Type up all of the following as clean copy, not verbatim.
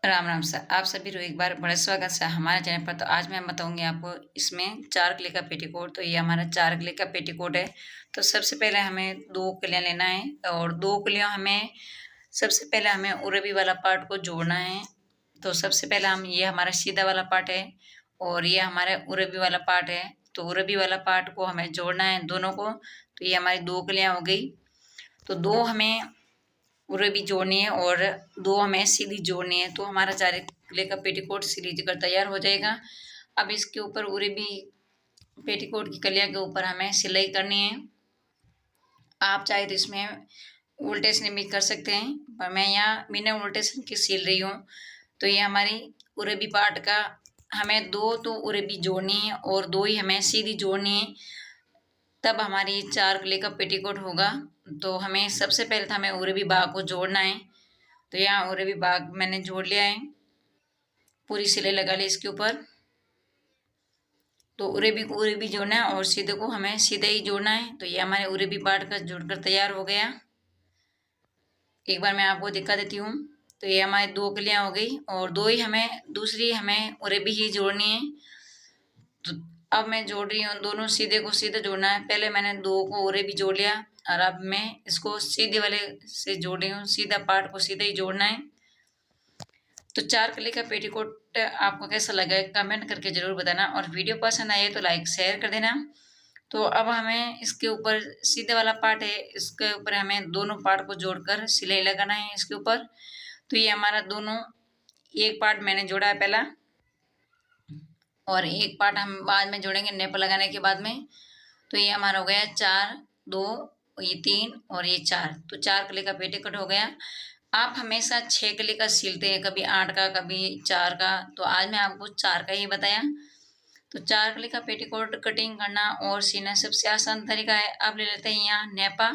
Ram Ram sir, आप सभी को एक बार बड़ा स्वागत है हमारे चैनल पर। तो आज मैं बताऊंगी आपको इसमें 4 कली का पेटीकोट। तो ये हमारा 4 कली का पेटीकोट है। तो सबसे पहले हमें 2 कलियां लेना है और 2 कलियां हमें सबसे पहले हमें उरबी वाला पार्ट को जोड़ना है। तो सबसे पहले हम ये हमारा सीधा वाला पार्ट है और ये हमारा उरबी वाला पार्ट है। तो उरबी वाला पार्ट को हमें जोड़ना है दोनों को। तो ये हमारी 2 कलियां हो गई। तो 2 हमें उरबी जोड़नी है और 2 हमें सीधी जोड़नी है। तो हमारा 4 कली का पेटीकोट सिली कर तैयार हो जाएगा। अब इसके ऊपर उरबी पेटीकोट की कलिया के ऊपर हमें सिलाई करनी है। आप चाहे तो इसमें उल्टेशन भी कर सकते हैं, पर मैं यहाँ बिना उल्टेशन की सिल रही हूँ। तो ये हमारी उरबी पार्ट का हमें 2 तो उरबी जोड़नी है और 2 ही हमें सीधी जोड़नी है, तब हमारी 4 कली का पेटीकोट होगा। तो हमें सबसे पहले तो हमें उरबी बाग को जोड़ना है। तो यहाँ उरबी बाग मैंने जोड़ लिया है, पूरी सिलाई लगा ली इसके ऊपर। तो उरबी जोड़ना है और सीधे को हमें सीधे ही जोड़ना है। तो ये हमारे उरबी पार्ट का जोड़कर तैयार हो गया। एक बार मैं आपको दिखा देती हूँ। तो ये हमारी 2 कलियां हो गई और 2 ही हमें दूसरी हमें उरबी ही जोड़नी है। तो अब मैं जोड़ रही हूँ, दोनों सीधे को सीधे जोड़ना है। पहले मैंने 2 को उरबी जोड़ लिया और अब मैं इसको सीधे वाले से जोड़ रही हूँ। सीधा पार्ट को सीधे ही जोड़ना है। तो 4 कली का पेटीकोट आपको कैसा लगा कमेंट करके जरूर बताना और वीडियो पसंद आए तो लाइक शेयर कर देना। तो अब हमें इसके ऊपर सीधे वाला पार्ट है, इसके ऊपर हमें दोनों पार्ट को जोड़कर सिलाई लगाना है इसके ऊपर। तो ये हमारा दोनों, एक पार्ट मैंने जोड़ा है पहला और एक पार्ट हम बाद में जोड़ेंगे नेप लगाने के बाद में। तो ये हमारा हो गया 4, 2, ये 3 और ये 4। तो 4 कली का पेटीकोट हो गया। आप हमेशा 6 कली का सिलते हैं, कभी 8 का कभी 4 का। तो आज मैं आपको 4 का ही बताया। तो 4 कली का पेटीकोट कटिंग करना और सीना सबसे आसान तरीका है। आप ले लेते हैं यहाँ नेपा।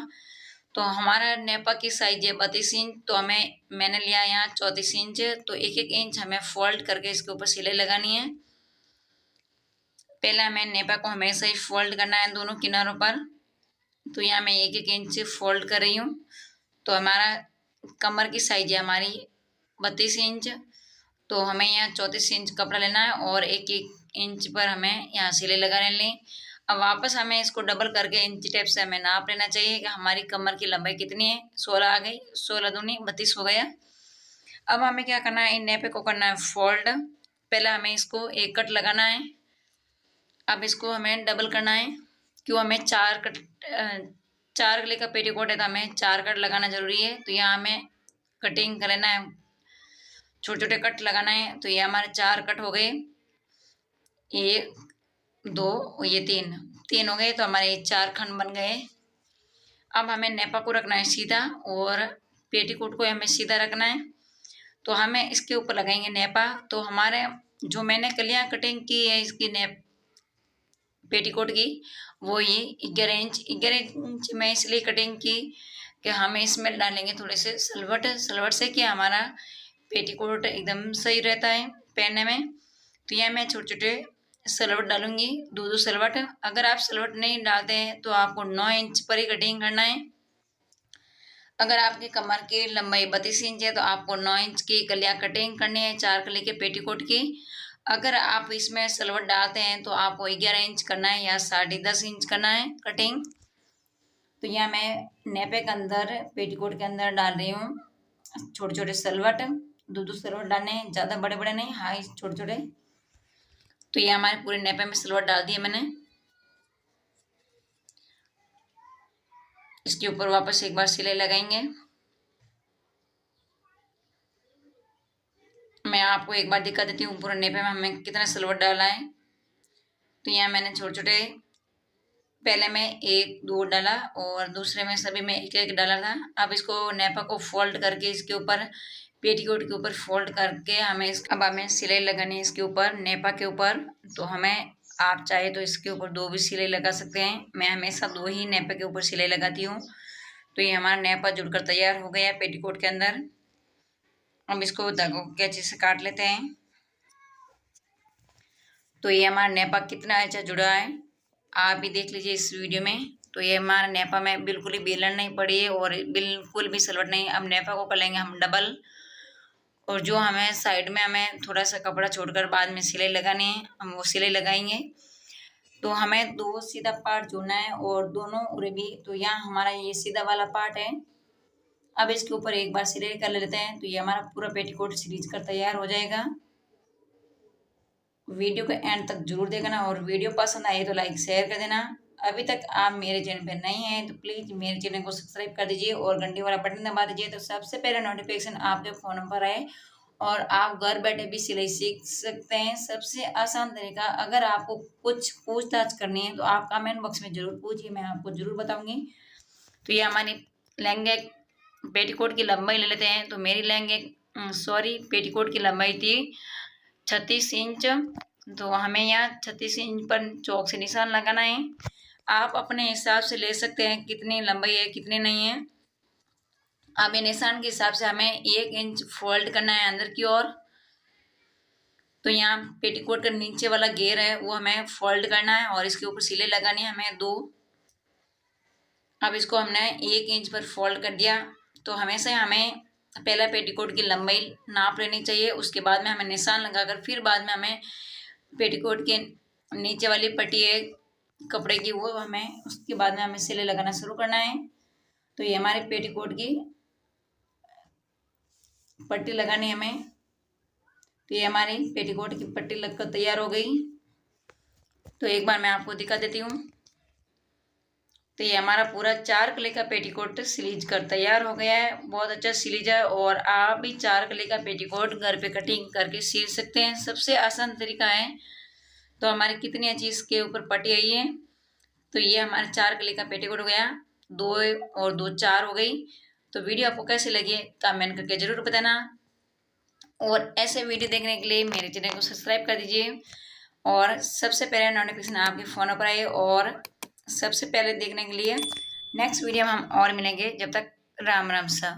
तो हमारा नेपा की साइज है 32 इंच। तो मैंने लिया यहाँ 34 इंच। तो 1-1 इंच हमें फोल्ड करके इसके ऊपर सिलाई लगानी है। पहले हमें नेपा को हमेशा ही फोल्ड करना है दोनों किनारों पर। तो यहाँ मैं 1-1 इंच फोल्ड कर रही हूँ। तो हमारा कमर की साइज है हमारी 32 इंच। तो हमें यहाँ 34 इंच कपड़ा लेना है और 1-1 इंच पर हमें यहाँ सिलाई लगा लेनी। अब वापस हमें इसको डबल करके इंच टेप से हमें नाप लेना चाहिए कि हमारी कमर की लंबाई कितनी है। 16 आ गई, 16 दूनी 32 हो गया। अब हमें क्या करना है, इन नेपे को करना है फोल्ड। पहले हमें इसको एक कट लगाना है। अब इसको हमें डबल करना है, क्यों हमें 4 कट 4 कली का पेटीकोट है तो हमें 4 कट लगाना जरूरी है। तो यहाँ हमें कटिंग कर लेना है, छोटे छोटे कट लगाना है। तो ये हमारे 4 कट हो गए, 1, 2 ये 3 हो गए। तो हमारे 4 खंड बन गए। अब हमें नेपा को रखना है सीधा और पेटीकोट को हमें सीधा रखना है। तो हमें इसके ऊपर लगाएंगे नेपा। तो हमारे जो मैंने कलियां कटिंग की है इसकी नेप पेटीकोट की, वो ये 11 इंच में इसलिए कटिंग की कि हम इसमें डालेंगे थोड़े से सलवट से कि हमारा पेटीकोट एकदम सही रहता है पहनने में। तो यह मैं छोटे छोटे सलवट डालूंगी, 2-2 सलवट। अगर आप सलवट नहीं डालते हैं तो आपको 9 इंच पर ही कटिंग करना है। अगर आपकी कमर की लंबाई 32 इंच है तो आपको 9 इंच की कलियां कटिंग करनी है 4 कली के पेटीकोट की। अगर आप इसमें सलवट डालते हैं तो आपको 11 इंच करना है या 10.5 इंच करना है कटिंग। तो यहाँ मैं नेपे के अंदर पेटीकोट के अंदर डाल रही हूँ छोटे छोटे सलवट, 2-2 सलवट डालने हैं, ज़्यादा बड़े बड़े नहीं, हाँ छोटे छोटे। तो ये हमारे पूरे नेपे में सलवट डाल दिए मैंने। इसके ऊपर वापस एक बार सिलाई लगाएंगे। मैं आपको एक बार दिखा देती हूँ पूरे नेपे में हमें कितना सलवट डाला है। तो यहाँ मैंने छोटे छोटे, पहले मैं 1-2 डाला और दूसरे में सभी में 1-1 डाला था। अब इसको नेपा को फोल्ड करके इसके ऊपर पेटीकोट के ऊपर फोल्ड करके अब हमें सिलाई लगानी है इसके ऊपर नेपा के ऊपर। तो हमें, आप चाहे तो इसके ऊपर 2 भी सिलाई लगा सकते हैं। मैं हमेशा 2 ही नेपे के ऊपर सिलाई लगाती हूँ। तो ये हमारा नेपा जुड़कर तैयार हो गया है पेटीकोट के अंदर। अब इसको धागों की कैंची से काट लेते हैं। तो ये हमारा नेपा कितना अच्छा जुड़ा है, आप भी देख लीजिए इस वीडियो में। तो ये हमारा नेपा में बिल्कुल ही बेलन नहीं पड़ी है और बिल्कुल भी सलवट नहीं। अब नेपा को कर लेंगे हम डबल और जो हमें साइड में हमें थोड़ा सा कपड़ा छोड़कर बाद में सिलाई लगानी है, हम वो सिलाई लगाएंगे। तो हमें दो सीधा पार्ट जोड़ना है और दोनों उरे भी। तो यहाँ हमारा ये सीधा वाला पार्ट है। अब इसके ऊपर एक बार सिलाई कर लेते हैं, तो ये हमारा पूरा पेटीकोट सिलीज कर तैयार हो जाएगा। वीडियो को एंड तक जरूर देखना और वीडियो पसंद आए तो लाइक शेयर कर देना। अभी तक आप मेरे चैनल पर नहीं हैं तो प्लीज़ मेरे चैनल को सब्सक्राइब कर दीजिए और घंटी वाला बटन दबा दीजिए, तो सबसे पहले नोटिफिकेशन आपके फ़ोन पर आए और आप घर बैठे भी सिलाई सीख सकते हैं। सबसे आसान तरीका, अगर आपको कुछ पूछताछ करनी है तो आप कमेंट बॉक्स में ज़रूर पूछिए, मैं आपको ज़रूर बताऊंगी। तो ये हमारी लहंगे पेटीकोट की लंबाई ले लेते हैं। तो मेरी लहंगे पेटीकोट की लंबाई थी 36 इंच। तो हमें यहाँ 36 इंच पर चौक से निशान लगाना है। आप अपने हिसाब से ले सकते हैं कितनी लंबाई है कितनी नहीं है। अब ये निशान के हिसाब से हमें 1 इंच फोल्ड करना है अंदर की ओर। तो यहाँ पेटीकोट का नीचे वाला घेर है वो हमें फोल्ड करना है और इसके ऊपर सिलाई लगानी है हमें 2। अब इसको हमने 1 इंच पर फोल्ड कर दिया। तो हमेशा हमें पहला पेटीकोट की लंबाई नाप लेनी चाहिए, उसके बाद में हमें निशान लगाकर फिर बाद में हमें पेटीकोट के नीचे वाली पट्टी है कपड़े की, वो हमें उसके बाद में हमें सिलाई लगाना शुरू करना है। तो ये हमारे पेटीकोट की पट्टी लगानी है हमें। तो ये हमारी पेटीकोट की पट्टी लगकर तैयार हो गई। तो एक बार मैं आपको दिखा देती हूँ। तो ये हमारा पूरा 4 कली का पेटीकोट सिलीज कर तैयार हो गया है। बहुत अच्छा सिलीज है और आप भी 4 कली का पेटीकोट घर पे कटिंग करके सिल सकते हैं। सबसे आसान तरीका है। तो हमारी कितनी अच्छी इसके ऊपर पट्टी आई है। तो ये हमारा 4 कली का पेटीकोट हो गया, 2 और 2 4 हो गई। तो वीडियो आपको कैसी लगी कमेंट करके जरूर बताना और ऐसे वीडियो देखने के लिए मेरे चैनल को सब्सक्राइब कर दीजिए और सबसे पहले नोटिफिकेशन आपके फ़ोन पर आए और सबसे पहले देखने के लिए नेक्स्ट वीडियो में हम और मिलेंगे। जब तक राम राम सा।